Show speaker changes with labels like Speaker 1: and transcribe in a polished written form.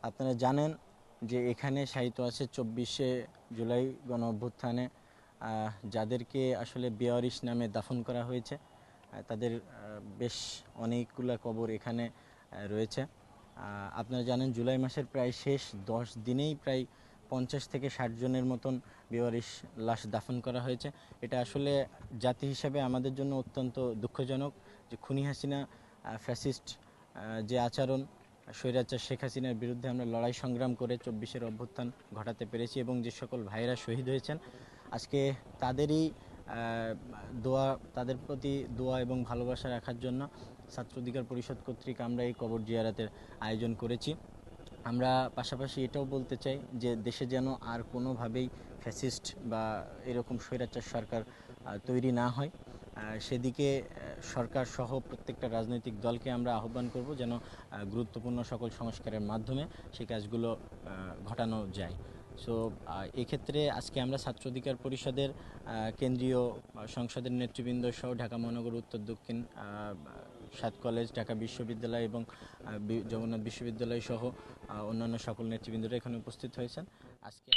Speaker 1: আপনারা জানেন যে এখানে শায়িত আছে 24শে জুলাই গণ অভ্যুত্থানে যাদেরকে আসলে বেওয়ারিশ নামে দাফন করা হয়েছে, তাদের বেশ অনেকগুলো কবর এখানে রয়েছে। আপনারা জানেন জুলাই মাসের প্রায় শেষ 10 দিনেই প্রায় 50 থেকে 60 জনের মতন বেওয়ারিশ লাশ দাফন করা হয়েছে। এটা আসলে জাতি হিসাবে আমাদের জন্য অত্যন্ত দুঃখজনক যে খুনি হাসিনা ফ্যাসিস্ট যে আচরণ, স্বৈরাচার শেখ হাসিনার বিরুদ্ধে আমরা লড়াই সংগ্রাম করে 24-এর অভ্যুত্থান ঘটাতে পেরেছি এবং যে সকল ভাইয়েরা শহীদ হয়েছেন আজকে তাদেরই দোয়া, তাদের প্রতি দোয়া এবং ভালোবাসা রাখার জন্য ছাত্র অধিকার পরিষদ কর্তৃক আমরা এই কবর জিয়ারাতের আয়োজন করেছি। আমরা পাশাপাশি এটাও বলতে চাই যে দেশে যেন আর কোনোভাবেই ফ্যাসিস্ট বা এরকম স্বৈরাচার সরকার তৈরি না হয়, সেদিকে সরকার সহ প্রত্যেকটা রাজনৈতিক দলকে আমরা আহ্বান করব যেন গুরুত্বপূর্ণ সকল সংস্কারের মাধ্যমে সেই কাজগুলো ঘটানো যায়। সো এক্ষেত্রে আজকে আমরা ছাত্র অধিকার পরিষদের কেন্দ্রীয় সংসদের নেতৃবৃন্দ সহ ঢাকা মহানগর উত্তর দক্ষিণ 7 কলেজ, ঢাকা বিশ্ববিদ্যালয় এবং জগন্নাথ বিশ্ববিদ্যালয় সহ অন্যান্য সকল নেতৃবৃন্দরা এখানে উপস্থিত হয়েছেন। আজকে